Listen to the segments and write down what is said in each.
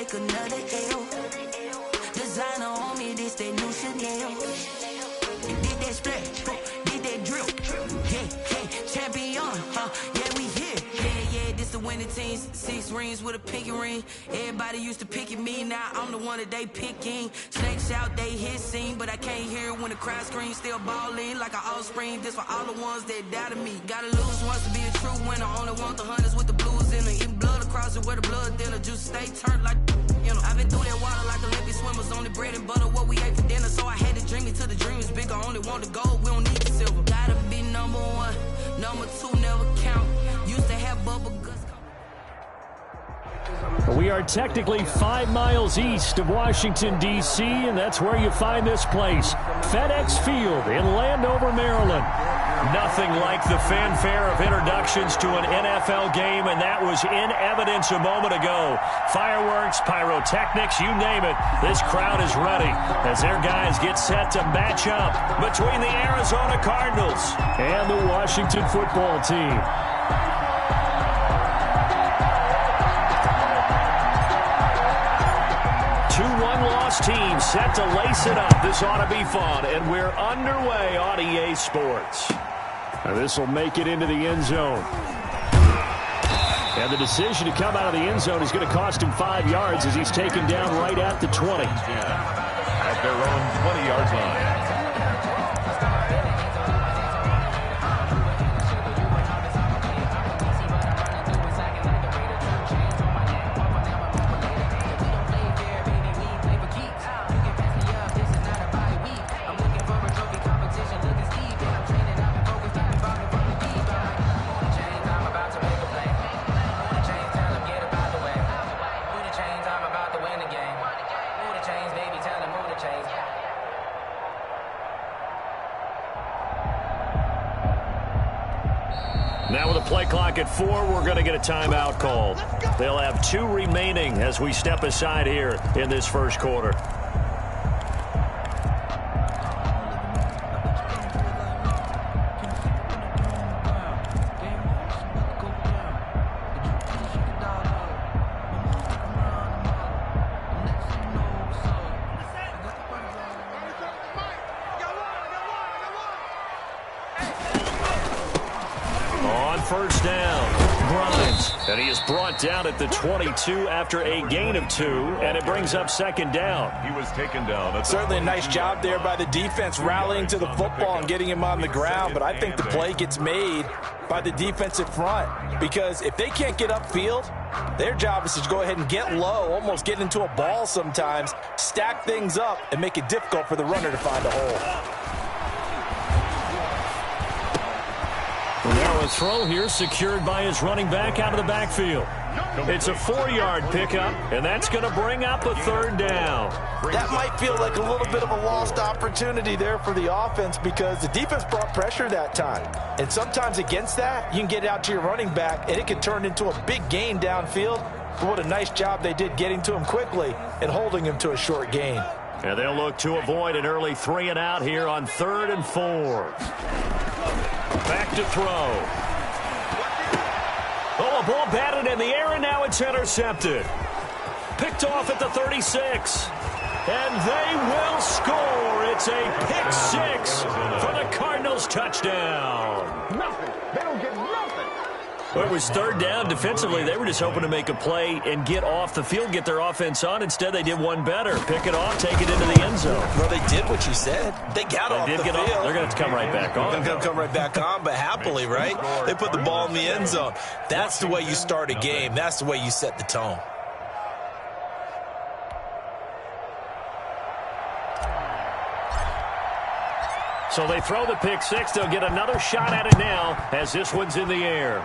take another L. Designer on me, this that new Chanel. Did that splash, did that drill. Yeah, champion, yeah, we here. Yeah, this the winning teams. 6 rings with a pinky ring. Everybody used to picking me, now I'm the one that they picking. Snakes out, they hissing, but I can't hear when the crowd screams. Still balling like an offspring. This for all the ones that doubted me. Gotta lose once to be a true winner. Only want the hunters with the blues in it. Even blood across it where the blood thinner. Juice stay turned like, you know. I've been through that water like Olympic swimmers. Only bread and butter, what we ate for dinner. So I had to dream it till the dream is bigger. Only want the gold, we don't need the silver. Gotta be number 1, number 2 never count. Used to have bubble guts. We are technically 5 miles east of Washington, D.C., and that's where you find this place, FedEx Field in Landover, Maryland. Nothing like the fanfare of introductions to an NFL game, and that was in evidence a moment ago. Fireworks, pyrotechnics, you name it. This crowd is ready as their guys get set to match up between the Arizona Cardinals and the Washington football team. 2-1 loss team set to lace it up. This ought to be fun, and we're underway on EA Sports. Now this will make it into the end zone. And the decision to come out of the end zone is going to cost him 5 yards as he's taken down right at the 20. At their own 20-yard line. Now with a play clock at 4, we're going to get a timeout called. They'll have 2 remaining as we step aside here in this first quarter. First down, Grimes, and he is brought down at the 22 after a gain of 2, and it brings up second down. He was taken down. Certainly a nice job there by the defense rallying to the football and getting him on the ground, but I think the play gets made by the defensive front because if they can't get upfield, their job is to go ahead and get low, almost get into a ball sometimes, stack things up, and make it difficult for the runner to find a hole. Now a throw here secured by his running back out of the backfield. It's a 4-yard pickup, and that's going to bring up a third down. That might feel like a little bit of a lost opportunity there for the offense because the defense brought pressure that time. And sometimes against that, you can get out to your running back, and it can turn into a big gain downfield. But what a nice job they did getting to him quickly and holding him to a short gain. And they'll look to avoid an early 3 and out here on 3rd and 4. Back to throw. Oh, a ball batted in the air, and now it's intercepted. Picked off at the 36. And they will score. It's a pick 6 for the Cardinals touchdown. Nothing. They don't get nothing. Well, it was 3rd down. Defensively, they were just hoping to make a play and get off the field, get their offense on. Instead, they did one better. Pick it off, take it into the end zone. Well, they did what you said. They got off the field. They're going to have to come right back on. They're going to come right back on, but happily, right? They put the ball in the end zone. That's the way you start a game. That's the way you set the tone. So they throw the pick 6. They'll get another shot at it now as this one's in the air.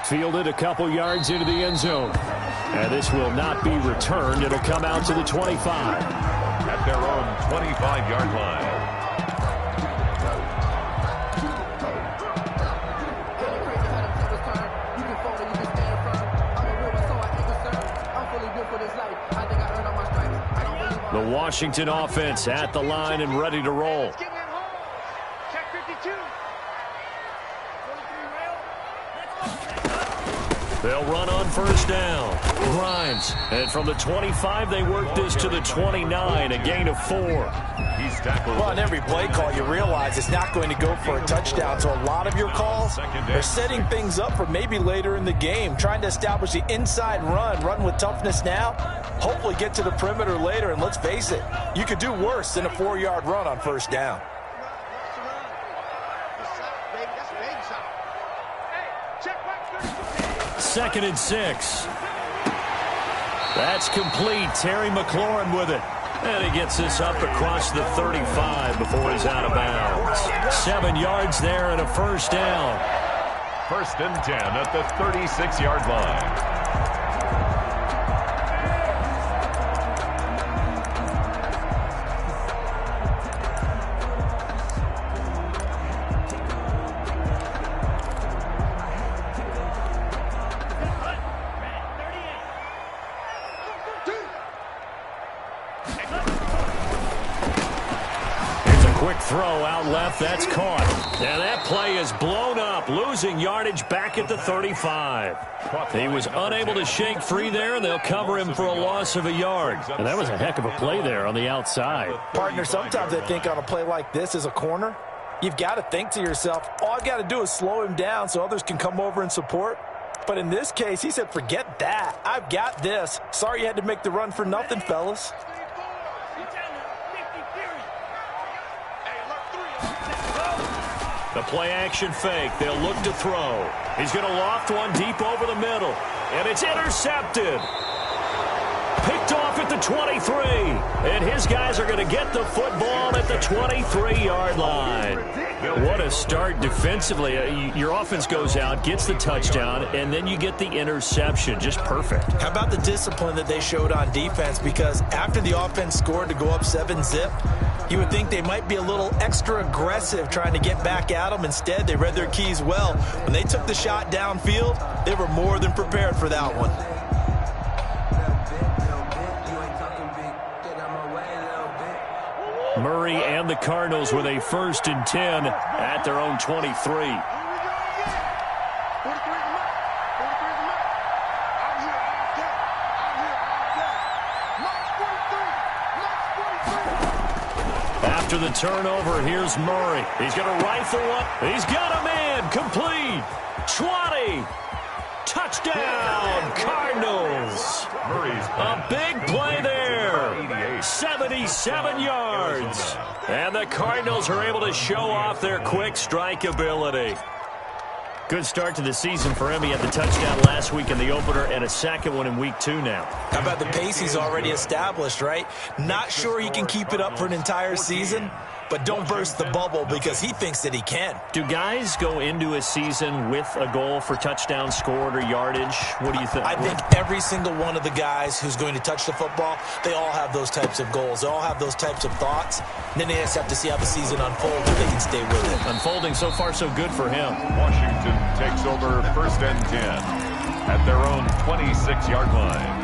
Fielded a couple yards into the end zone. And this will not be returned. It'll come out to the 25. At their own 25-yard line. The Washington offense at the line and ready to roll. They'll run on first down. Grimes. And from the 25, they work this to the 29, a gain of 4. He's tackled. Well, on every play call, you realize it's not going to go for a touchdown. So a lot of your calls are setting things up for maybe later in the game, trying to establish the inside run with toughness now, hopefully get to the perimeter later. And let's face it, you could do worse than a 4-yard run on first down. Second and 6. That's complete. Terry McLaurin with it. And he gets this up across the 35 before he's out of bounds. 7 yards there and a first down. First and 10 at the 36-yard line. Throw out left, that's caught. And that play is blown up, losing yardage back at the 35. He was unable to shake free there, and they'll cover him for a loss of a yard. And that was a heck of a play there on the outside. Partner, sometimes I think on a play like this as a corner, you've got to think to yourself, all I've got to do is slow him down so others can come over and support. But in this case, he said, forget that. I've got this. Sorry you had to make the run for nothing, fellas. The play-action fake. They'll look to throw. He's going to loft one deep over the middle. And it's intercepted. Picked off at the 23. And his guys are going to get the football at the 23-yard line. What a start defensively. Your offense goes out, gets the touchdown, and then you get the interception. Just perfect. How about the discipline that they showed on defense? Because after the offense scored to go up 7-zip, you would think they might be a little extra aggressive trying to get back at them. Instead, they read their keys well. When they took the shot downfield, they were more than prepared for that one. Murray and the Cardinals with a 1st and 10 at their own 23. After the turnover, here's Murray. He's going to rifle one. He's got a man. Complete. 20. Touchdown, Cardinals. A big play there. 77 yards. And the Cardinals are able to show off their quick strike ability. Good start to the season for him. He had the touchdown last week in the opener and a second one in week 2 now. How about the pace he's already established, right? Not sure he can keep it up for an entire season, but don't burst the bubble because he thinks that he can. Do guys go into a season with a goal for touchdown scored or yardage? What do you think? I think every single one of the guys who's going to touch the football, they all have those types of goals. They all have those types of thoughts. And then they just have to see how the season unfolds if they can stay with it. Unfolding so far so good for him. Washington takes over 1st and 10 at their own 26-yard line.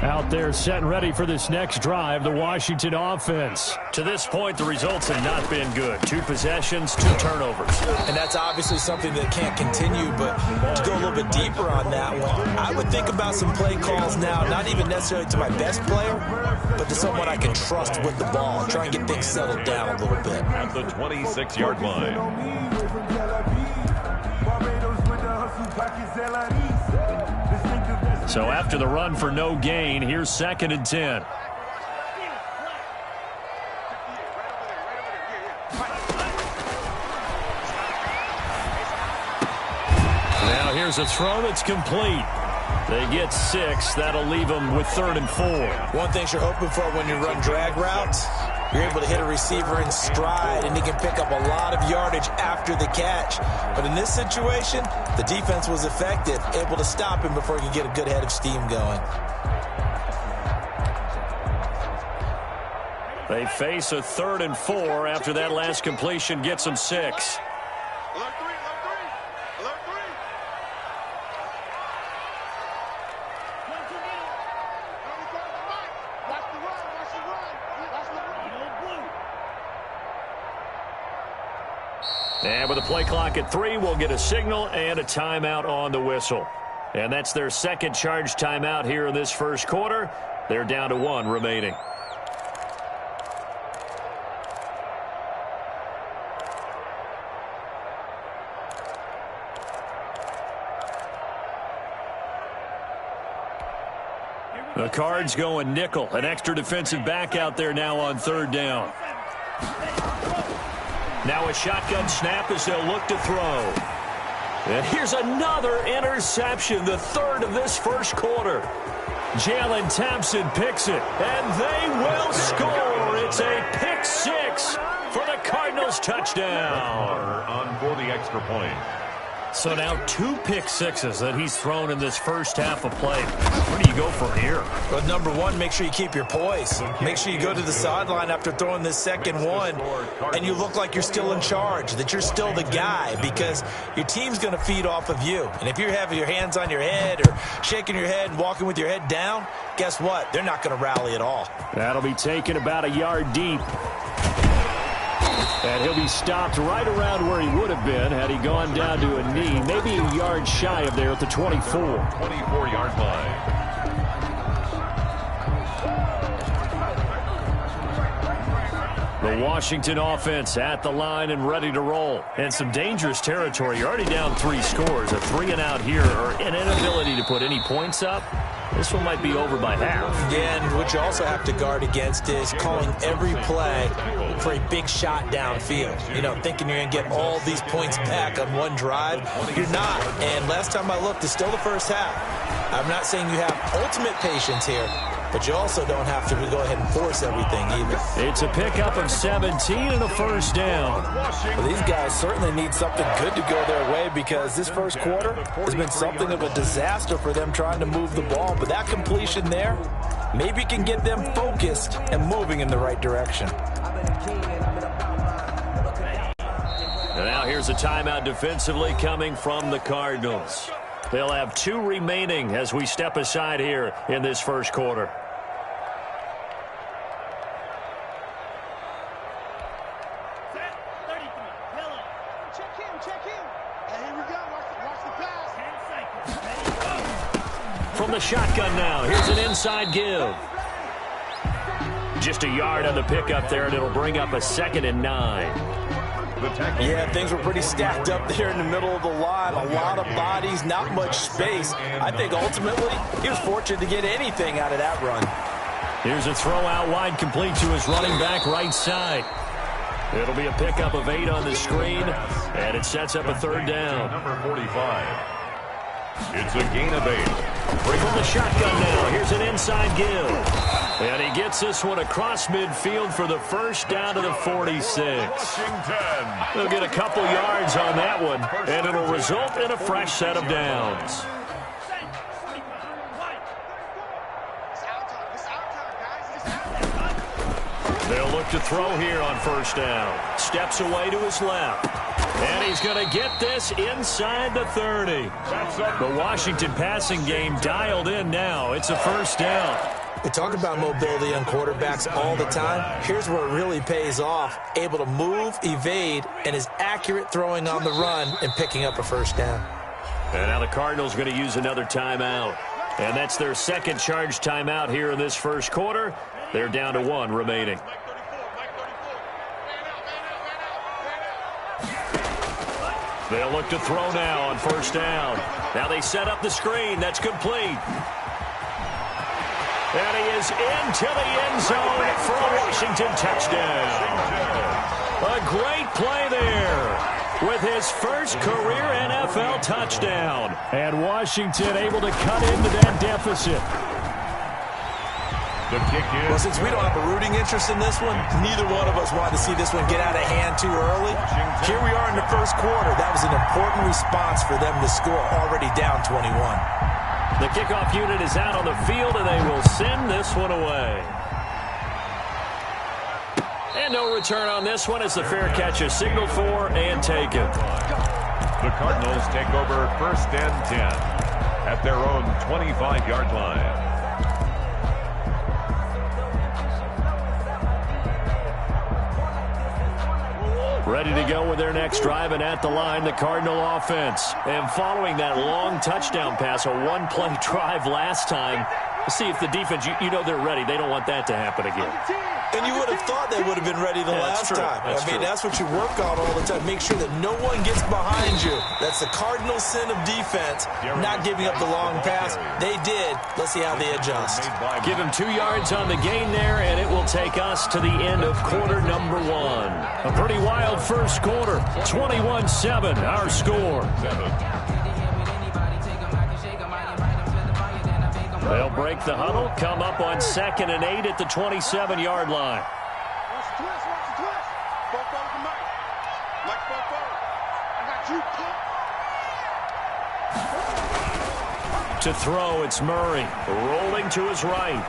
Out there set and ready for this next drive, the Washington offense. To this point, the results have not been good. 2 possessions, 2 turnovers. And that's obviously something that can't continue, but to go a little bit deeper on that one, I would think about some play calls now, not even necessarily to my best player, but to someone I can trust with the ball and try and get things settled down a little bit. At the 26-yard line. So after the run for no gain, here's 2nd and 10. Now here's a throw that's complete. They get 6. That'll leave them with 3rd and 4. One thing you're hoping for when you run drag routes, you're able to hit a receiver in stride, and he can pick up a lot of yardage after the catch. But in this situation, the defense was effective, able to stop him before he could get a good head of steam going. They face a 3rd and 4 after that last completion gets them 6. And with the play clock at 3, we'll get a signal and a timeout on the whistle. And that's their second charge timeout here in this first quarter. They're down to 1 remaining. The Cards going nickel. An extra defensive back out there now on 3rd down. Now a shotgun snap as they'll look to throw. And here's another interception, the 3rd of this first quarter. Jalen Thompson picks it, and they will score. It's a pick 6 for the Cardinals touchdown. On for the extra point. So now 2 pick 6s that he's thrown in this first half of play. Where do you go from here? Well, number one, make sure you keep your poise. Make sure you go to the sideline after throwing this second one, and you look like you're still in charge, that you're still the guy, because your team's going to feed off of you. And if you're having your hands on your head or shaking your head and walking with your head down, guess what? They're not going to rally at all. That'll be taken about a yard deep. And he'll be stopped right around where he would have been had he gone down to a knee, maybe a yard shy of there at the 24. 24-yard line. The Washington offense at the line and ready to roll. And some dangerous territory. You're already down 3 scores. A 3-and-out here, or an inability to put any points up. This one might be over by half. Again, what you also have to guard against is calling every play for a big shot downfield. You know, thinking you're going to get all these points back on one drive. You're not. And last time I looked, it's still the first half. I'm not saying you have ultimate patience here, but you also don't have to go ahead and force everything either. It's a pickup of 17 and a first down. Well, these guys certainly need something good to go their way, because this first quarter has been something of a disaster for them trying to move the ball. But that completion there maybe can get them focused and moving in the right direction. And now here's a timeout defensively coming from the Cardinals. They'll have 2 remaining as we step aside here in this first quarter. From the shotgun now, here's an inside give. Just a yard on the pickup there, and it'll bring up a 2nd and 9. Yeah, things were pretty stacked up there in the middle of the line. A lot of bodies, not much space. I think ultimately he was fortunate to get anything out of that run. Here's a throw out wide, complete to his running back right side. It'll be a pickup of 8 on the screen, and it sets up a 3rd down. Number 45. It's a gain of 8. From the shotgun now, here's an inside give. And he gets this one across midfield for the first down to the 46. They'll get a couple yards on that one, and it'll result in a fresh set of downs. They'll look to throw here on first down. Steps away to his left. And he's going to get this inside the 30. The Washington passing game dialed in now. It's a first down. We talk about mobility on quarterbacks all the time. Here's where it really pays off. Able to move, evade, and is accurate throwing on the run and picking up a first down. And now the Cardinals going to use another timeout. And that's their second charge timeout here in this first quarter. They're down to 1 remaining. They'll look to throw now on first down. Now they set up the screen. That's complete. And he is into the end zone for a Washington touchdown. A great play there with his first career NFL touchdown. And Washington able to cut into that deficit. The kick is. Well, since we don't have a rooting interest in this one, neither one of us wanted to see this one get out of hand too early. Here we are in the first quarter. That was an important response for them to score, already down 21. The kickoff unit is out on the field, and they will send this one away. And no return on this one as the fair catch is signaled for and taken. The Cardinals take over first and 10 at their own 25-yard line. Ready to go with their next drive, and at the line, the Cardinal offense. And following that long touchdown pass, a one-play drive last time, let's see if the defense, you know they're ready. They don't want that to happen again. And you would have thought they would have been ready the last time. That's what you work on all the time. Make sure that no one gets behind you. That's the cardinal sin of defense, not giving up the long pass. They did. Let's see how they adjust. Give him 2 yards on the gain there, and it will take us to the end of quarter number 1. A pretty wild first quarter. 21-7, our score. They'll break the huddle, come up on 2nd and 8 at the 27-yard line. To throw, it's Murray, rolling to his right.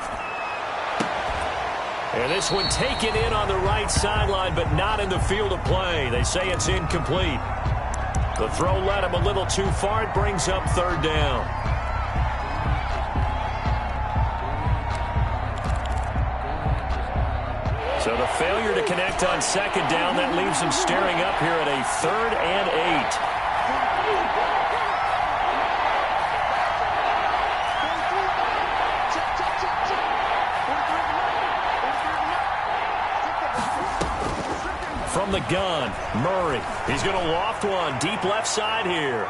And this one taken in on the right sideline, but not in the field of play. They say it's incomplete. The throw led him a little too far. It brings up 3rd down. So the failure to connect on 2nd down, that leaves him staring up here at a 3rd and 8. From the gun, Murray. He's going to loft one deep left side here.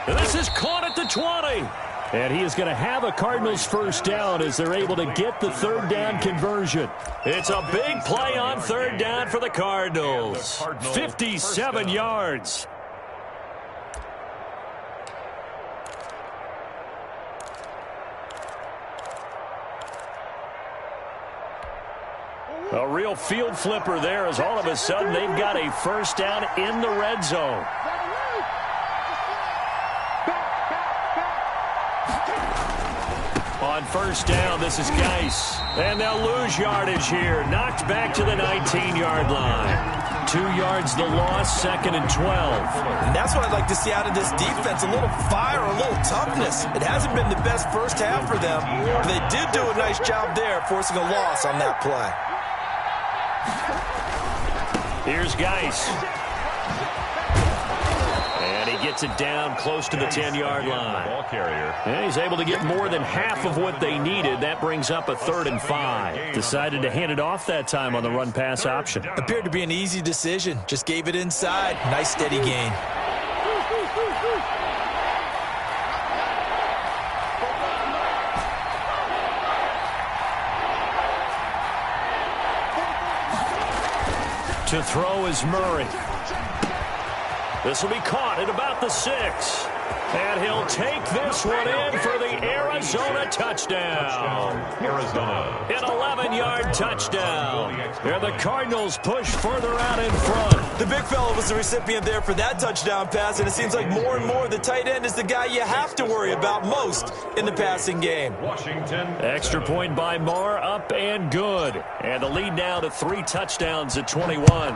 And this is caught at the 20. And he is going to have a Cardinals first down as they're able to get the 3rd down conversion. It's a big play on 3rd down for the Cardinals. 57 yards. A real field flipper there as all of a sudden they've got a first down in the red zone. On first down, this is Geis. And they'll lose yardage here. Knocked back to the 19-yard line. 2 yards the loss, 2nd and 12. And that's what I'd like to see out of this defense. A little fire, a little toughness. It hasn't been the best first half for them, but they did do a nice job there, forcing a loss on that play. Here's Geis. And he gets it down close to the 10-yard line. And he's able to get more than half of what they needed. That brings up a 3rd and 5. Decided to hand it off that time on the run-pass option. Appeared to be an easy decision. Just gave it inside. Nice steady gain. To throw is Murray. This will be caught at about the 6. And he'll take this one in for the Arizona touchdown. Arizona. An 11-yard touchdown. And the Cardinals push further out in front. The big fella was the recipient there for that touchdown pass, and it seems like more and more the tight end is the guy you have to worry about most in the passing game. Washington. Extra point by Marr, up and good. And the lead now to 3 touchdowns at 21.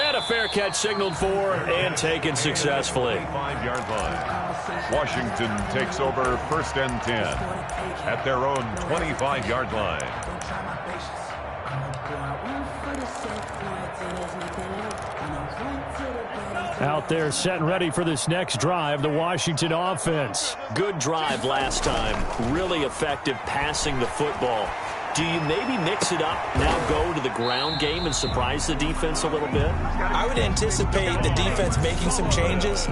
And a fair catch signaled for and taken successfully. 5-yard line. Washington takes over 1st and 10 at their own 25-yard line. Out there set and ready for this next drive, the Washington offense. Good drive last time. Really effective passing the football. Do you maybe mix it up, now go to the ground game and surprise the defense a little bit? I would anticipate the defense making some changes,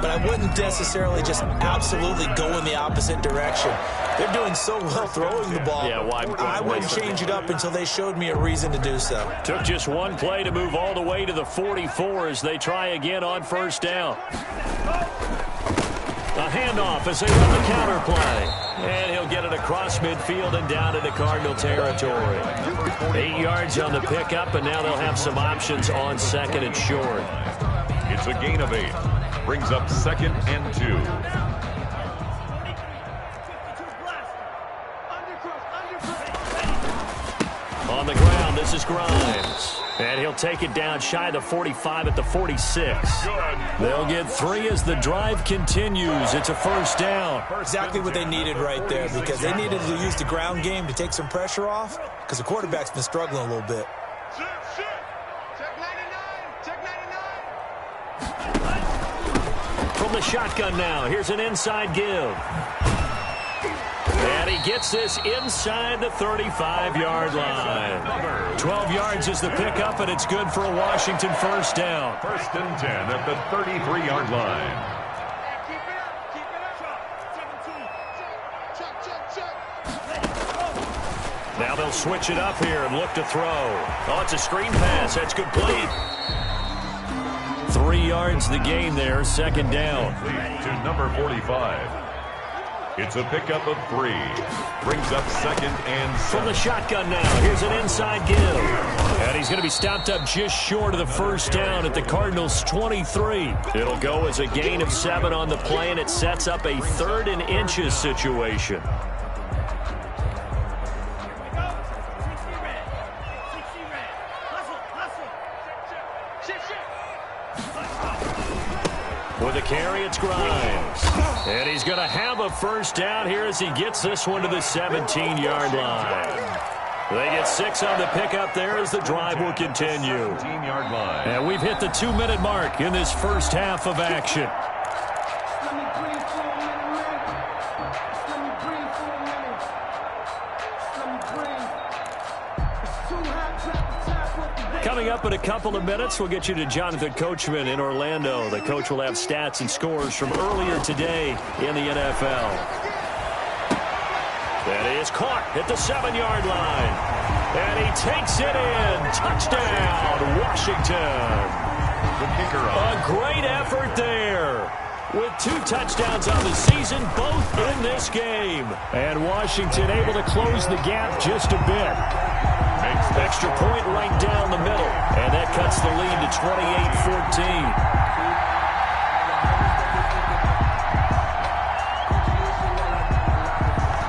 but I wouldn't necessarily just absolutely go in the opposite direction. They're doing so well throwing the ball. Yeah, why? I wouldn't change it up until they showed me a reason to do so. Took just one play to move all the way to the 44 as they try again on first down. A handoff as they run the counter play. And he'll get it across midfield and down into Cardinal territory. 8 yards on the pickup, and now they'll have some options on 2nd and short. It's a gain of 8. Brings up 2nd and 2. On the ground, this is Grimes. And he'll take it down shy of the 45 at the 46. They'll get 3 as the drive continues. It's a first down. Exactly what they needed right there, because they needed to use the ground game to take some pressure off. because the quarterback's been struggling a little bit. From the shotgun now, here's an inside give. And he gets this inside the 35-yard line. 12 yards is the pickup, and it's good for a Washington first down. First and 10 at the 33-yard line. Now they'll switch it up here and look to throw. Oh, it's a screen pass. That's complete. 3 yards the gain there, second down. To number 45. It's a pickup of 3. Brings up second and 7. From the shotgun now, here's an inside give. And he's going to be stopped up just short of the first down at the Cardinals' 23. It'll go as a gain of 7 on the play, and it sets up a 3rd and inches situation. With a carry, it's Grimes. And he's going to have a first down here as he gets this one to the 17-yard line. They get 6 on the pickup there as the drive will continue. 17-yard line. And we've hit the 2-minute mark in this first half of action. Coming up in a couple of minutes, we'll get you to Jonathan Coachman in Orlando. The coach will have stats and scores from earlier today in the NFL. And he is caught at the 7-yard line. And he takes it in. Touchdown, Washington. The kicker on. A great effort there. With 2 touchdowns on the season, both in this game. And Washington able to close the gap just a bit. Extra point right down the middle. And that cuts the lead to 28-14.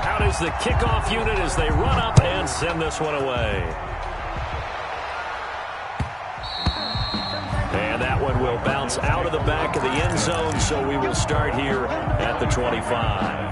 Out is the kickoff unit as they run up and send this one away. And that one will bounce out of the back of the end zone, so we will start here at the 25.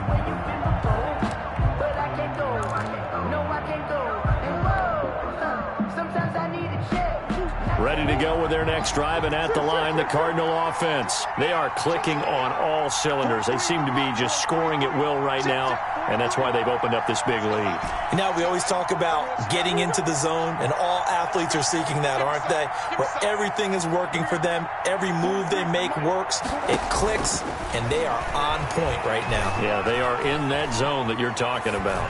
Ready to go with their next drive, and at the line, the Cardinal offense. They are clicking on all cylinders. They seem to be just scoring at will right now, and that's why they've opened up this big lead. Now, we always talk about getting into the zone, and all athletes are seeking that, aren't they? Where everything is working for them. Every move they make works. It clicks, and they are on point right now. Yeah, they are in that zone that you're talking about.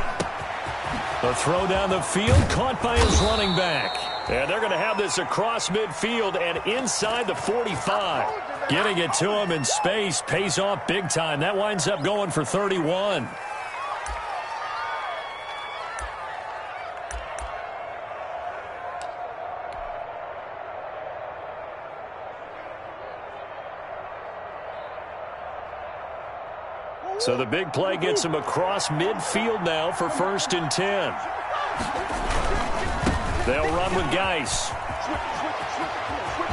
A throw down the field, caught by his running back. And they're going to have this across midfield and inside the 45. Getting it to him in space pays off big time. That winds up going for 31. So the big play gets him across midfield now for 1st and 10. They'll run with Geis.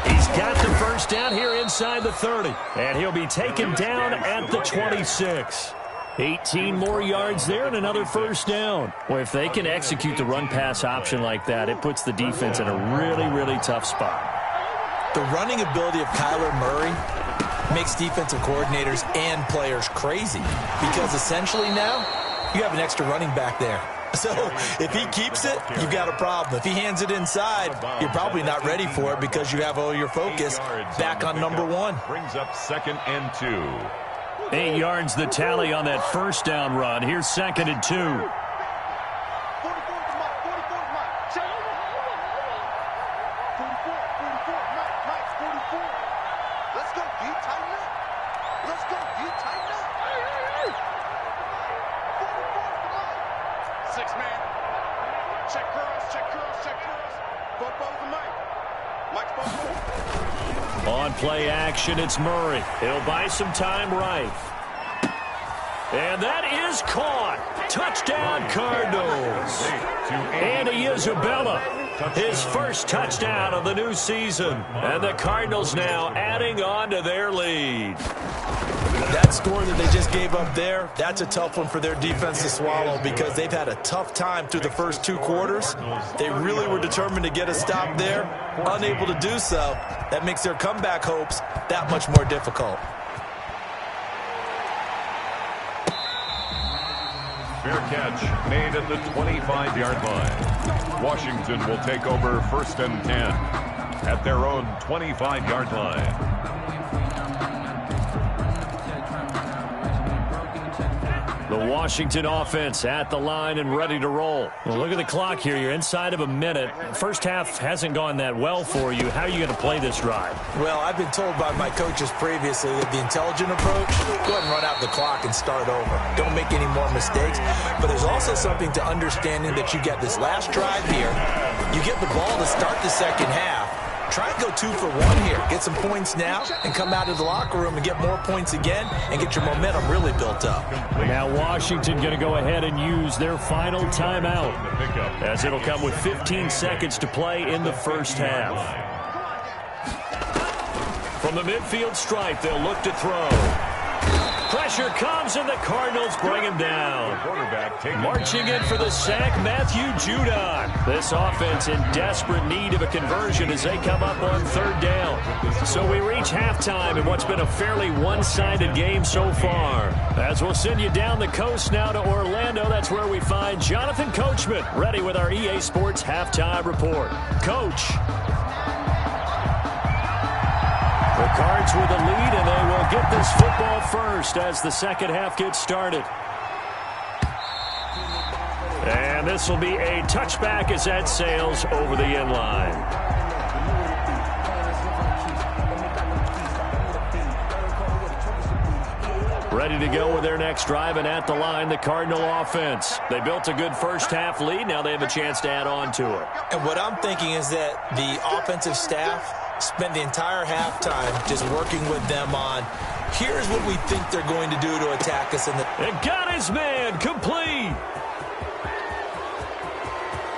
He's got the first down here inside the 30. And he'll be taken down at the 26. 18 more yards there and another first down. Well, if they can execute the run-pass option like that, it puts the defense in a really, really tough spot. The running ability of Kyler Murray makes defensive coordinators and players crazy. Because essentially now, you have an extra running back there. So if he keeps it, you've got a problem. If he hands it inside, you're probably not ready for it because you have all your focus back on number 1. Brings up 2nd and 2. 8 yards the tally on that first down run. Here's 2nd and 2. On play action, it's Murray. He'll buy some time right. And that is caught. Touchdown, Cardinals. Andy Isabella, his first touchdown of the new season. And the Cardinals now adding on to their lead. That's score that they just gave up there, that's a tough one for their defense to swallow because they've had a tough time through the first 2 quarters. They really were determined to get a stop there, unable to do so. That makes their comeback hopes that much more difficult. Fair catch made at the 25-yard line. Washington will take over 1st and 10 at their own 25-yard line. The Washington offense at the line and ready to roll. Well, look at the clock here. You're inside of a minute. First half hasn't gone that well for you. How are you going to play this drive? Well, I've been told by my coaches previously that the intelligent approach, go ahead and run out the clock and start over. Don't make any more mistakes. But there's also something to understanding that you get this last drive here. You get the ball to start the second half. Try and go 2 for 1 here. Get some points now and come out of the locker room and get more points again and get your momentum really built up. Now Washington going to go ahead and use their final timeout as it'll come with 15 seconds to play in the first half. From the midfield stripe, they'll look to throw. Pressure comes, and the Cardinals bring him down. Marching in for the sack, Matthew Judon. This offense in desperate need of a conversion as they come up on 3rd down. So we reach halftime in what's been a fairly one-sided game so far. As we'll send you down the coast now to Orlando, that's where we find Jonathan Coachman, ready with our EA Sports Halftime Report. Coach. The Cards with a lead, and they will get this football first as the second half gets started. And this will be a touchback as that sails over the end line. Ready to go with their next drive, and at the line, the Cardinal offense. They built a good first half lead. Now they have a chance to add on to it. And what I'm thinking is that the offensive staff spend the entire halftime just working with them on, here's what we think they're going to do to attack us. And got his man complete.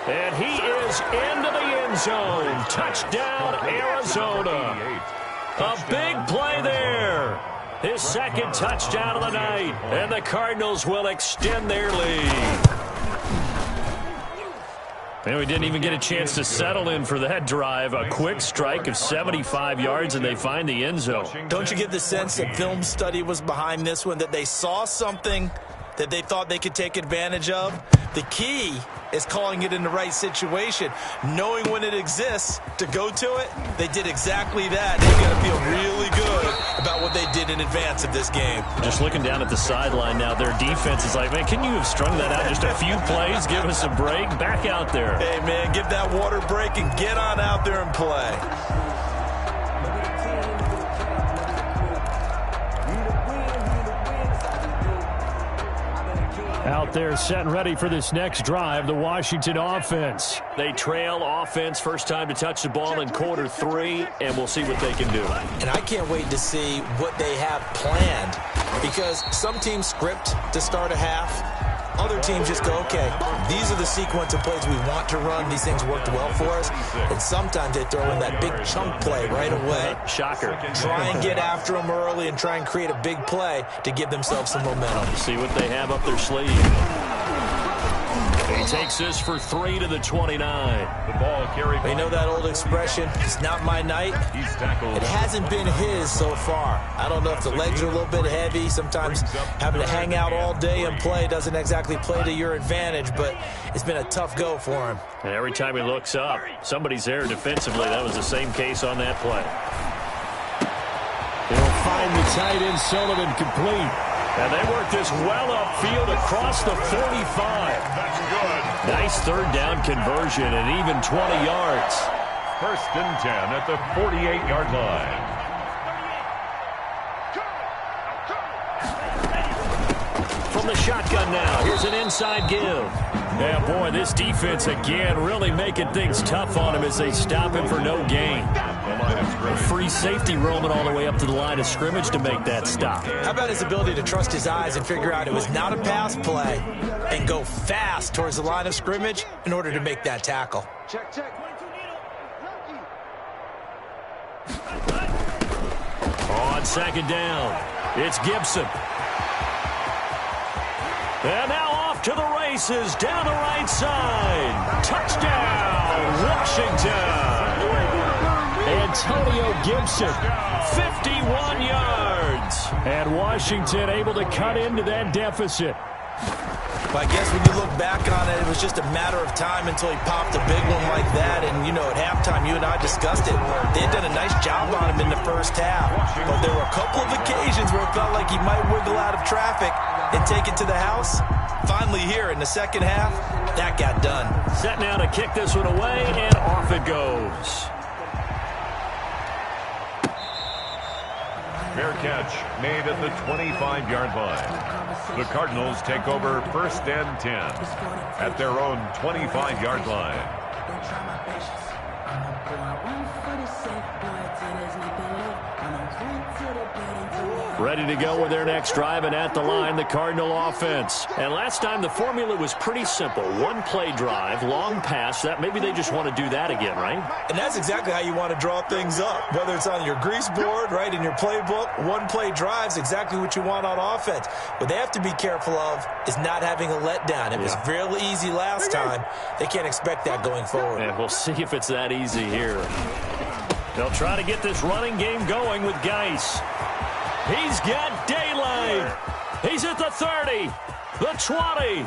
And he is into the end zone. Touchdown, Arizona. A big play there. His second touchdown of the night. And the Cardinals will extend their lead. And we didn't even get a chance to settle in for that drive. A quick strike of 75 yards, and they find the end zone. Don't you get the sense that film study was behind this one, that they saw something that they thought they could take advantage of? The key is calling it in the right situation, knowing when it exists to go to it. They did exactly that. They've got to feel really good about what they did in advance of this game. Just looking down at the sideline now, their defense is like, man, can you have strung that out just a few plays? Give us a break. Back out there. Hey, man, give that water break and get on out there and play. Out there set and ready for this next drive, the Washington offense. They trail offense, first time to touch the ball in quarter 3, and we'll see what they can do. And I can't wait to see what they have planned, because some teams script to start a half. Other teams just go, okay, these are the sequence of plays we want to run. These things worked well for us. And sometimes they throw in that big chunk play right away. Shocker. Try and get after them early and try and create a big play to give themselves some momentum. See what they have up their sleeve. He takes this for 3 to the 29. The ball carried. You know that old expression, it's not my night? He's tackled. It hasn't been his so far. I don't know if the legs are a little bit heavy. Sometimes having to hang out all day and play doesn't exactly play to your advantage, but it's been a tough go for him. And every time he looks up, somebody's there defensively. That was the same case on that play. He'll find the tight end, Sullivan, complete. And they work this well upfield across the 45. That's good. Nice third down conversion and even 20 yards. 1st and 10 at the 48-yard line. From the shotgun now, here's an inside give. Yeah, boy, this defense again really making things tough on him as they stop him for no gain. A free safety roaming all the way up to the line of scrimmage to make that stop. How about his ability to trust his eyes and figure out it was not a pass play and go fast towards the line of scrimmage in order to make that tackle? Check. On 2nd down. It's Gibson. And now off to the races down the right side. Touchdown, Washington. Antonio Gibson, 51 yards. And Washington able to cut into that deficit. But I guess when you look back on it, it was just a matter of time until he popped a big one like that. And, you know, at halftime, you and I discussed it. They had done a nice job on him in the first half. But there were a couple of occasions where it felt like he might wiggle out of traffic and take it to the house. Finally here in the second half, that got done. Set now to kick this one away, and off it goes. Fair catch made at the 25-yard line. The Cardinals take over 1st and 10 at their own 25-yard line. Ready to go with their next drive, and at the line, the Cardinal offense. And last time, the formula was pretty simple. One-play drive, long pass. That maybe they just want to do that again, right? And that's exactly how you want to draw things up. Whether it's on your grease board, right, in your playbook, one-play drive's exactly what you want on offense. What they have to be careful of is not having a letdown. It was real easy last time. They can't expect that going forward. And we'll see if it's that easy here. They'll try to get this running game going with Geis. He's got daylight. He's at the 30, the 20.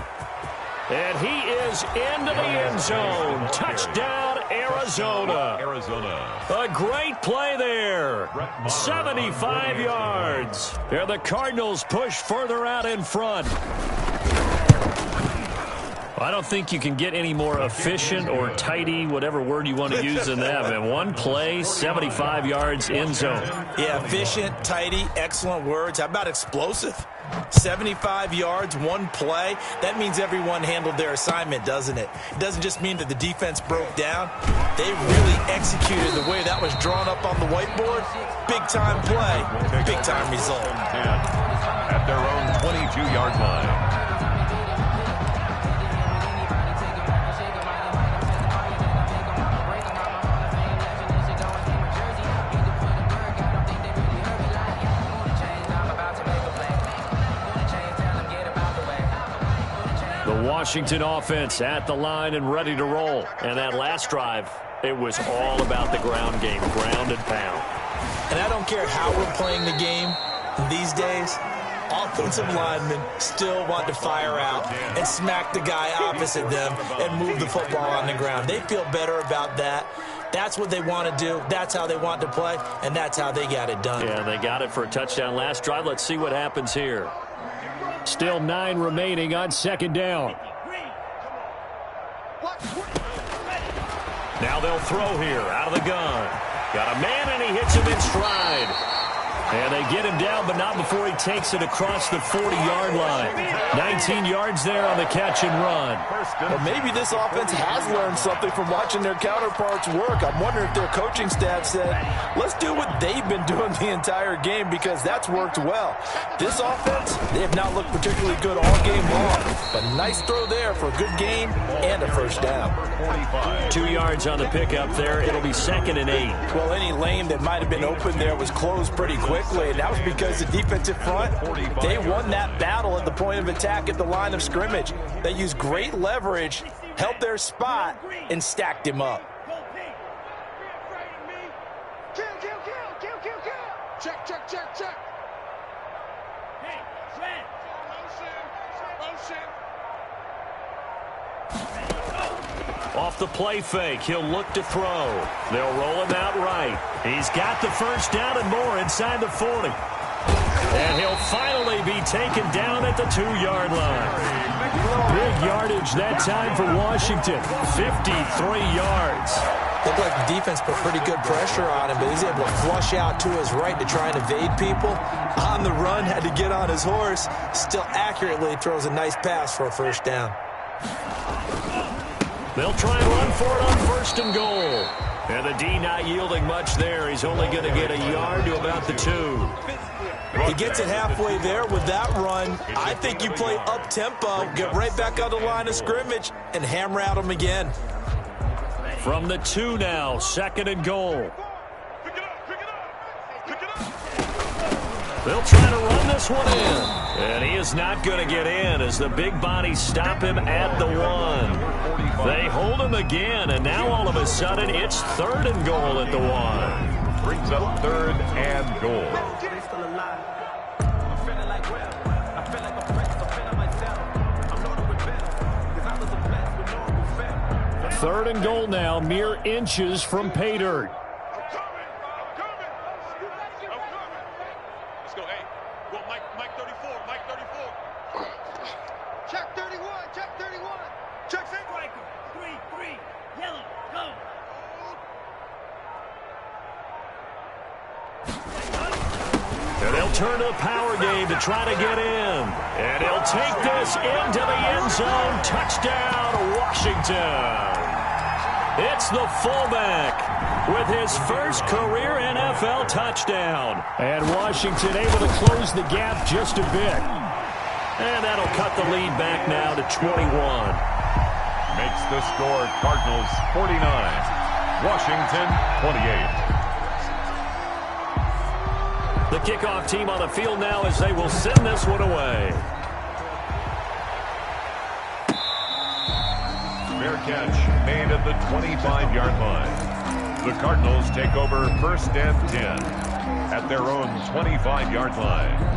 And he is into the end zone. Touchdown, Arizona. A great play there. 75 yards. There the Cardinals push further out in front. I don't think you can get any more efficient or tidy, whatever word you want to use in that. And one play, 75 yards, end zone. Yeah, efficient, tidy, excellent words. How about explosive? 75 yards, one play. That means everyone handled their assignment, doesn't it? It doesn't just mean that the defense broke down. They really executed the way that was drawn up on the whiteboard. Big-time play, big-time result. At their own 22-yard line. Washington offense at the line and ready to roll. And that last drive, it was all about the ground game, ground and pound. And I don't care how we're playing the game these days, offensive linemen still want to fire out and smack the guy opposite them and move the football on the ground. They feel better about that. That's what they want to do. That's how they want to play, and that's how they got it done. Yeah, they got it for a touchdown last drive. Let's see what happens here. Still 9 remaining on second down. Now they'll throw here out of the gun. Got a man, and he hits him in stride. And they get him down, but not before he takes it across the 40-yard line. 19 yards there on the catch and run. Well, maybe this offense has learned something from watching their counterparts work. I'm wondering if their coaching staff said, let's do what they've been doing the entire game, because that's worked well. This offense, they have not looked particularly good all game long, but nice throw there for a good gain and a first down. 2 yards on the pickup there. It'll be 2nd and 8. Well, any lane that might have been open there was closed pretty quickly, and that was because the defensive front, they won that battle at the point of attack at the line of scrimmage. They used great leverage, held their spot, and stacked him up. Check. Hey, Trent. Motion. Off the play fake, he'll look to throw. They'll roll him out right. He's got the first down and more inside the 40. And he'll finally be taken down at the 2-yard line. Big yardage that time for Washington. 53 yards. Looked like the defense put pretty good pressure on him, but he's able to flush out to his right to try and evade people. On the run, had to get on his horse. Still accurately throws a nice pass for a first down. They'll try and run for it on 1st and goal. And the D not yielding much there. He's only going to get a yard to about the 2. He gets it halfway there with that run. I think you play up-tempo, get right back on the line of scrimmage, and hammer at him again. From the 2 now, 2nd and goal. They'll try to run this one in. And he is not going to get in as the big bodies stop him at the 1. They hold him again, and now all of a sudden it's 3rd and goal at the 1. Brings up 3rd and goal. 3rd and goal now, mere inches from pay dirt. Turn to the power game to try to get in. And he'll take this into the end zone. Touchdown, Washington. It's the fullback with his first career NFL touchdown. And Washington able to close the gap just a bit. And that'll cut the lead back now to 21. Makes the score Cardinals 49, Washington 28. The kickoff team on the field now as they will send this one away. Fair catch made at the 25-yard line. The Cardinals take over 1st and 10 at their own 25-yard line.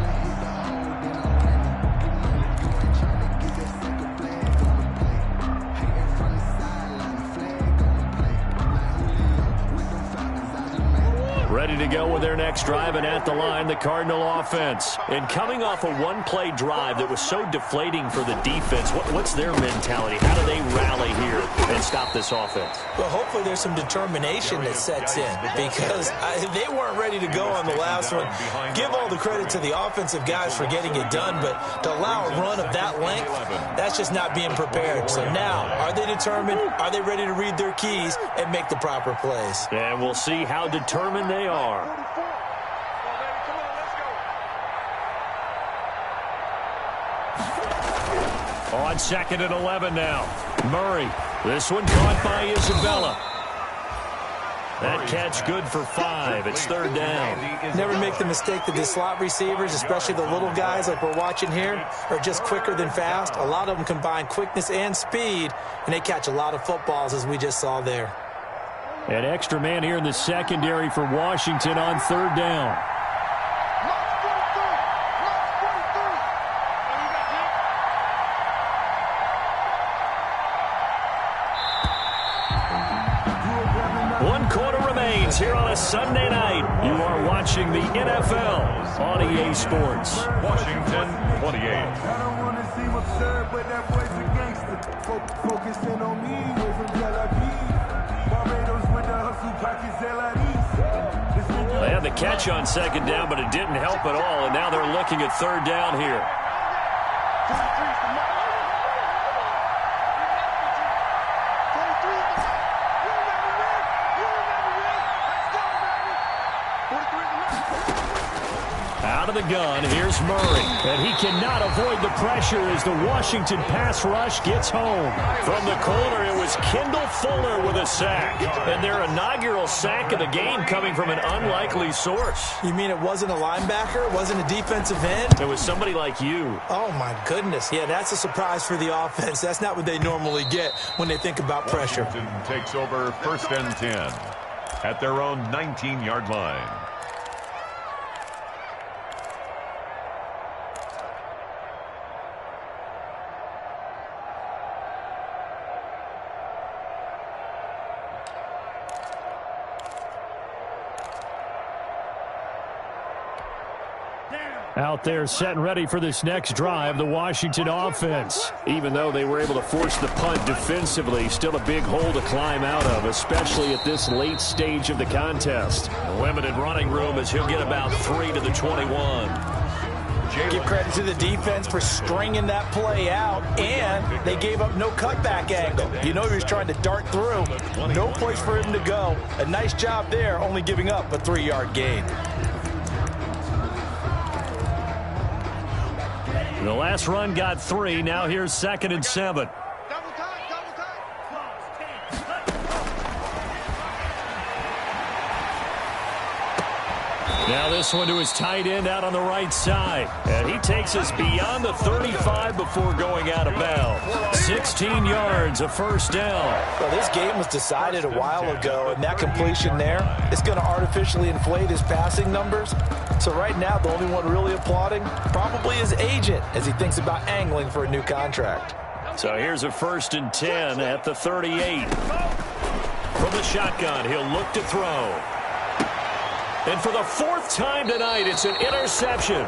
Ready to go with their next drive, and at the line, the Cardinal offense. And coming off a one-play drive that was so deflating for the defense, what's their mentality? How do they rally here and stop this offense? Well, hopefully there's some determination that sets in because they weren't ready to go on the last one. Give all the credit to the offensive guys for getting it done, but to allow a run of that length, that's just not being prepared. So now, are they determined? Are they ready to read their keys and make the proper plays? And we'll see how determined they are. On 2nd and 11 now. Murray. This one caught by Isabella. That catch good for 5. It's 3rd down. Never make the mistake that the slot receivers, especially the little guys like we're watching here, are just quicker than fast. A lot of them combine quickness and speed, and they catch a lot of footballs as we just saw there. An extra man here in the secondary for Washington on 3rd down. One quarter remains here on a Sunday night. You are watching the NFL on EA Sports. Washington 28. I don't want to seem absurd, but that boy's a gangster. Focusing on me, way from Tel Aviv. They had the catch on 2nd down, but it didn't help at all, and now they're looking at 3rd down here. Out of the gun, here's Murray. And he cannot avoid the pressure as the Washington pass rush gets home. From the corner, it was Kendall Fuller with a sack. And their inaugural sack of the game coming from an unlikely source. You mean it wasn't a linebacker? It wasn't a defensive end? It was somebody like you. Oh, my goodness. Yeah, that's a surprise for the offense. That's not what they normally get when they think about pressure. Washington takes over 1st and 10 at their own 19-yard line. Out there set and ready for this next drive, the Washington offense. Even though they were able to force the punt defensively, still a big hole to climb out of, especially at this late stage of the contest. Limited running room as he'll get about 3 to the 21. Give credit to the defense for stringing that play out, and they gave up no cutback angle. You know he was trying to dart through. No place for him to go. A nice job there, only giving up a 3-yard gain. The last run got 3. Now here's 2nd and 7. Now this one to his tight end out on the right side. And he takes us beyond the 35 before going out of bounds. 16 yards, a first down. Well, this game was decided a while ago, and that completion there is going to artificially inflate his passing numbers. So right now, the only one really applauding probably his agent as he thinks about angling for a new contract. So here's a 1st and 10 at the 38. From the shotgun, he'll look to throw. And for the 4th time tonight, it's an interception.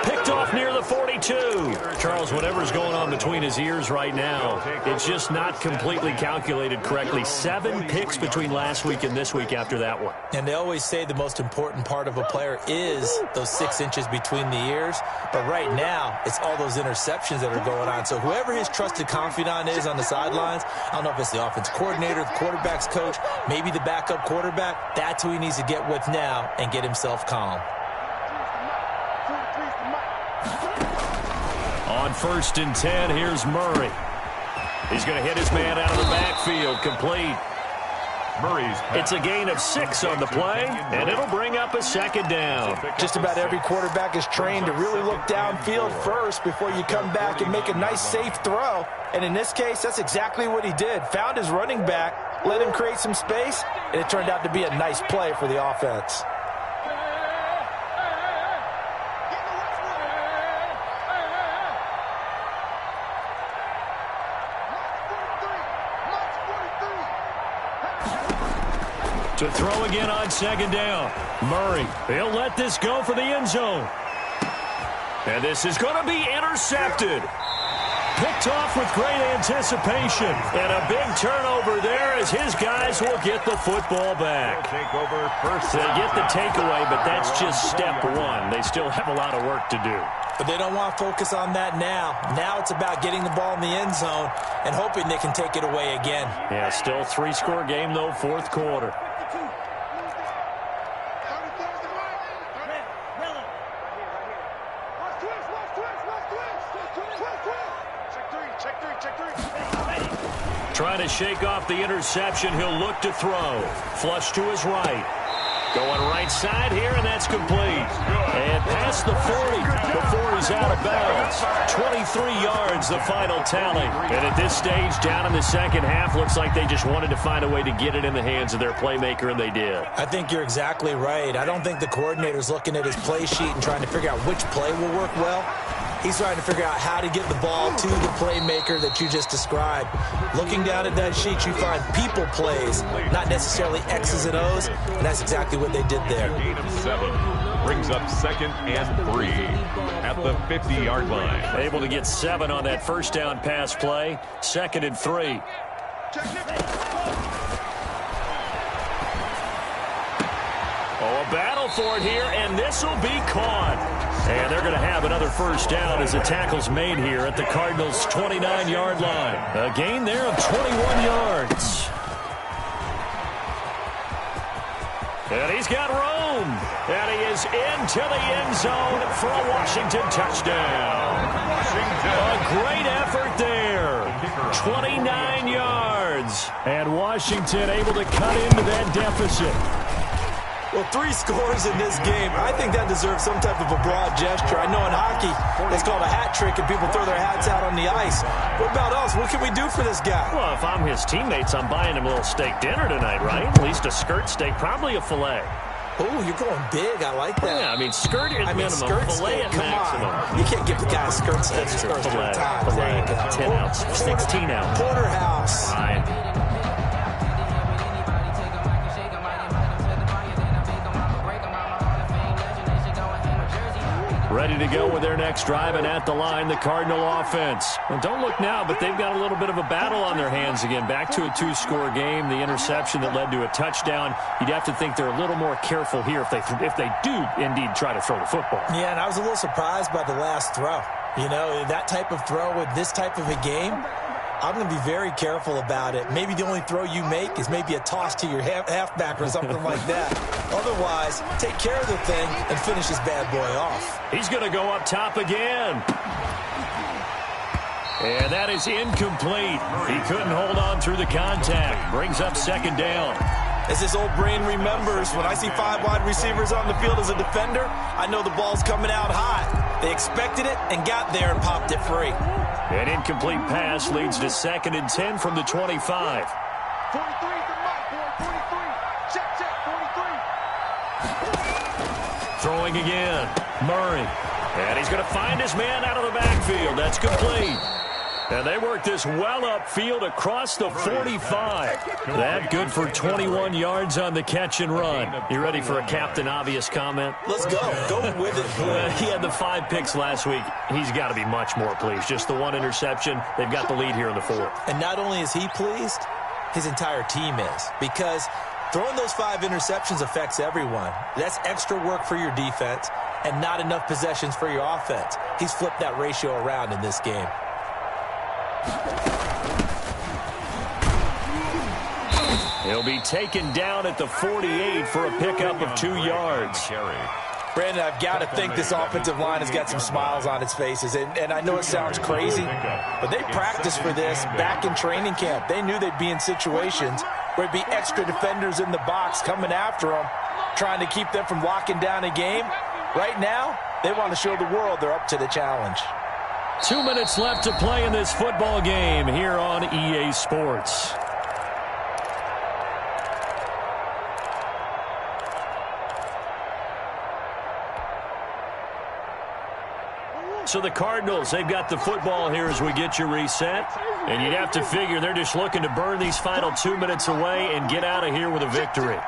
Picked off near the 42. Charles, whatever's going on between his ears right now, it's just not completely calculated correctly. 7 picks between last week and this week after that one. And they always say the most important part of a player is those 6 inches between the ears. But right now, it's all those interceptions that are going on. So whoever his trusted confidant is on the sidelines, I don't know if it's the offense coordinator, the quarterback's coach, maybe the backup quarterback, that's who he needs to get with now and get himself calm. On 1st and 10, here's Murray. He's going to hit his man out of the backfield, complete. It's a gain of 6 on the play, and it'll bring up a 2nd down. Just about every quarterback is trained to really look downfield first before you come back and make a nice, safe throw. And in this case, that's exactly what he did. Found his running back, let him create some space, and it turned out to be a nice play for the offense. To throw again on 2nd down. Murray, he'll let this go for the end zone. And this is going to be intercepted. Picked off with great anticipation. And a big turnover there as his guys will get the football back. They get the takeaway, but that's just step 1. They still have a lot of work to do. But they don't want to focus on that now. Now it's about getting the ball in the end zone and hoping they can take it away again. Yeah, still 3-score game, though, 4th quarter. Trying to shake off the interception. He'll look to throw. Flush to his right. Going right side here, and that's complete. And past the 40 before he's out of bounds. 23 yards, the final tally. And at this stage, down in the 2nd half, looks like they just wanted to find a way to get it in the hands of their playmaker, and they did. I think you're exactly right. I don't think the coordinator's looking at his play sheet and trying to figure out which play will work well. He's trying to figure out how to get the ball to the playmaker that you just described. Looking down at that sheet, you find people plays, not necessarily X's and O's, and that's exactly what they did there. Gain of 7 brings up 2nd and 3 at the 50-yard line. Able to get 7 on that 1st down pass play. 2nd and 3. Oh, a battle for it here, and this will be caught. And they're going to have another 1st down as the tackle's made here at the Cardinals' 29-yard line. A gain there of 21 yards. And he's got room. And he is into the end zone for a Washington touchdown. A great effort there. 29 yards. And Washington able to cut into that deficit. Well, 3 scores in this game. I think that deserves some type of a broad gesture. I know in hockey, it's called a hat trick, and people throw their hats out on the ice. What about us? What can we do for this guy? Well, if I'm his teammates, I'm buying him a little steak dinner tonight, right? At least a skirt steak, probably a filet. Oh, you're going big. I like that. Yeah, I mean, skirt at minimum, skirt filet steak. at maximum. On. You can't give the guy a skirt steak. Filet, 10 ounce, 16 ounce. Porterhouse. Fine. Ready to go with their next drive, and at the line, the Cardinal offense. And don't look now, but they've got a little bit of a battle on their hands again. Back to a 2-score game, the interception that led to a touchdown. You'd have to think they're a little more careful here if they do indeed try to throw the football. Yeah, and I was a little surprised by the last throw. You know, that type of throw with this type of a game, I'm going to be very careful about it. Maybe the only throw you make is maybe a toss to your halfback or something like that. Otherwise, take care of the thing and finish this bad boy off. He's going to go up top again. And that is incomplete. He couldn't hold on through the contact. Brings up 2nd down. As his old brain remembers, when I see 5 wide receivers on the field as a defender, I know the ball's coming out high. They expected it and got there and popped it free. An incomplete pass leads to 2nd and 10 from the 25. 43 the mark, boy, 43. Check, 43. Throwing again. Murray. And he's going to find his man out of the backfield. That's complete. And they work this well upfield across the 45. That good for 21 yards on the catch and run. You ready for a Captain Obvious comment? Let's go. Go with it. He had the 5 picks last week. He's got to be much more pleased. Just the 1 interception. They've got the lead here in the 4th. And not only is he pleased, his entire team is. Because throwing those 5 interceptions affects everyone. That's extra work for your defense and not enough possessions for your offense. He's flipped that ratio around in this game. He'll be taken down at the 48 for a pickup of 2 yards. Brandon, I've got to think this offensive line has got some smiles on its faces. And I know it sounds crazy, but they practiced for this back in training camp. They knew they'd be in situations where it'd be extra defenders in the box coming after them, trying to keep them from locking down a game. Right now, they want to show the world they're up to the challenge. 2 minutes left to play in this football game here on EA Sports. So the Cardinals, they've got the football here as we get you reset. And you'd have to figure they're just looking to burn these final 2 minutes away and get out of here with a victory.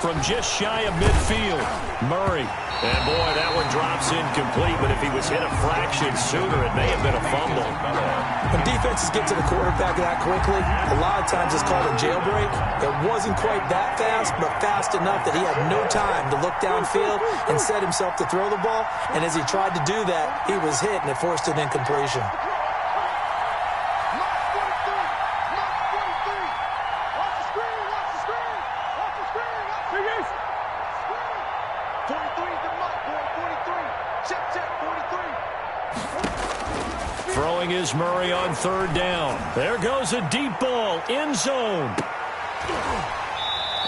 From just shy of midfield, Murray. And, boy, that one drops incomplete, but if he was hit a fraction sooner, it may have been a fumble. When defenses get to the quarterback that quickly, a lot of times it's called a jailbreak. It wasn't quite that fast, but fast enough that he had no time to look downfield and set himself to throw the ball. And as he tried to do that, he was hit, and it forced an incompletion. Throwing is Murray on 3rd down. There goes a deep ball, end zone.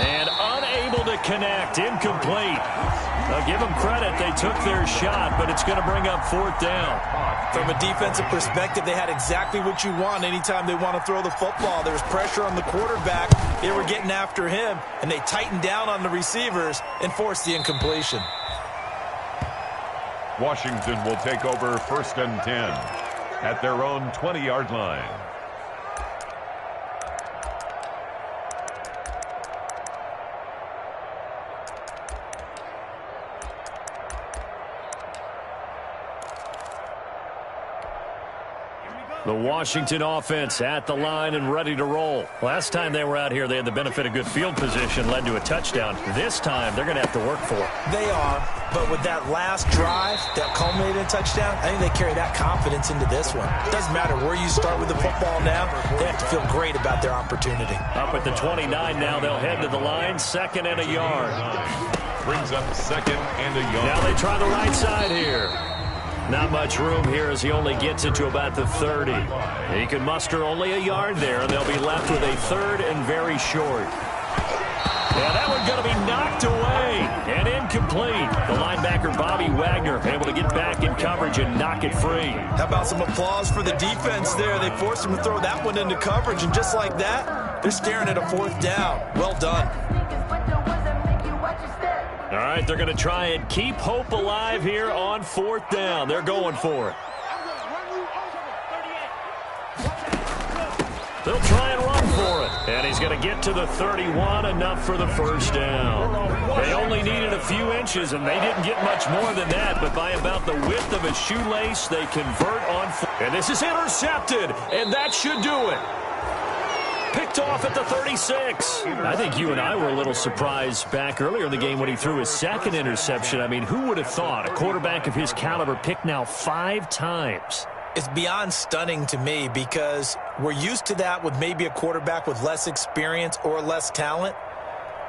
And unable to connect, incomplete. I'll give them credit, they took their shot, but it's going to bring up 4th down. From a defensive perspective, they had exactly what you want anytime they want to throw the football. There was pressure on the quarterback. They were getting after him, and they tightened down on the receivers and forced the incompletion. Washington will take over 1st and 10 at their own 20-yard line. The Washington offense at the line and ready to roll. Last time they were out here, they had the benefit of good field position, led to a touchdown. This time, they're going to have to work for it. They are, but with that last drive that culminated in a touchdown, I think they carry that confidence into this one. It doesn't matter where you start with the football now. They have to feel great about their opportunity. Up at the 29 now, they'll head to the line, 2nd and a yard. Brings up 2nd and a yard. Now they try the right side here. Not much room here as he only gets it to about the 30. He can muster only a yard there, and they'll be left with a 3rd and very short. Yeah, that one's going to be knocked away and incomplete. The linebacker, Bobby Wagner, able to get back in coverage and knock it free. How about some applause for the defense there? They forced him to throw that one into coverage, and just like that, they're staring at a 4th down. Well done. All right, they're going to try and keep hope alive here on 4th down. They're going for it. They'll try and run for it. And he's going to get to the 31, enough for the 1st down. They only needed a few inches, and they didn't get much more than that. But by about the width of a shoelace, they convert on 4th. And this is intercepted, and that should do it. Picked off at the 36. I think you and I were a little surprised back earlier in the game when he threw his 2nd interception. I mean, who would have thought a quarterback of his caliber picked now 5 times? It's beyond stunning to me because we're used to that with maybe a quarterback with less experience or less talent.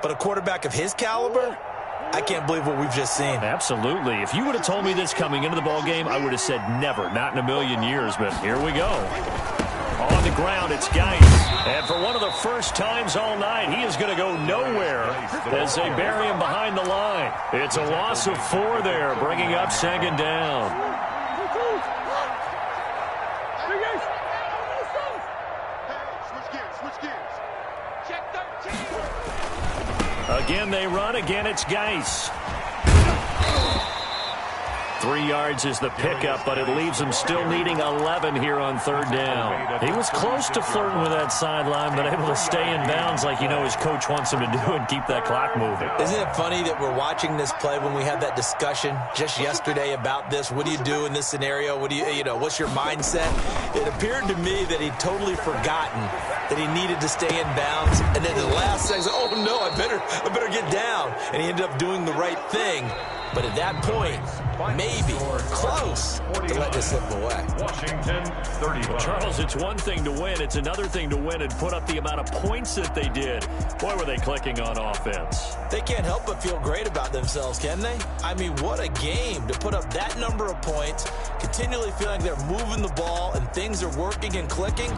But a quarterback of his caliber, I can't believe what we've just seen. Absolutely. If you would have told me this coming into the ball game, I would have said never, not in a million years, but here we go. On the ground, it's Geis. And for one of the first times all night, he is going to go nowhere as they bury him behind the line. It's a loss of 4 there, bringing up second down. Again, they run. Again, it's Geis. 3 yards is the pickup, but it leaves him still needing 11 here on third down. He was close to flirting with that sideline, but able to stay in bounds like you know his coach wants him to do and keep that clock moving. Isn't it funny that we're watching this play when we had that discussion just yesterday about this? What do you do in this scenario? What do you know, what's your mindset? It appeared to me that he'd totally forgotten that he needed to stay in bounds, and then the last second, oh no, I better get down. And he ended up doing the right thing. But at that point, maybe close to let this slip away. Washington 31. Charles, it's one thing to win. It's another thing to win and put up the amount of points that they did. Boy, were they clicking on offense. They can't help but feel great about themselves, can they? I mean, what a game to put up that number of points, continually feeling they're moving the ball and things are working and clicking.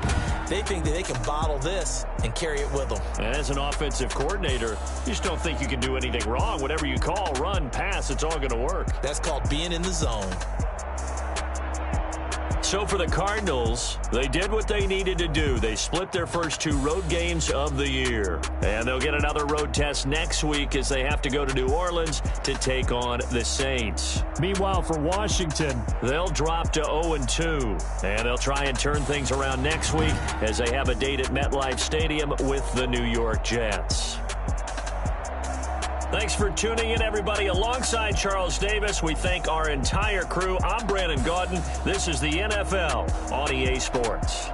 They think that they can bottle this and carry it with them. And as an offensive coordinator, you just don't think you can do anything wrong. Whatever you call, run, pass, it's all going to work. That's called being in the zone. So for the Cardinals, they did what they needed to do. They split their first 2 road games of the year. And they'll get another road test next week as they have to go to New Orleans to take on the Saints. Meanwhile, for Washington, they'll drop to 0-2. And they'll try and turn things around next week as they have a date at MetLife Stadium with the New York Jets. Thanks for tuning in, everybody. Alongside Charles Davis, we thank our entire crew. I'm Brandon Gaudin. This is the NFL on EA Sports.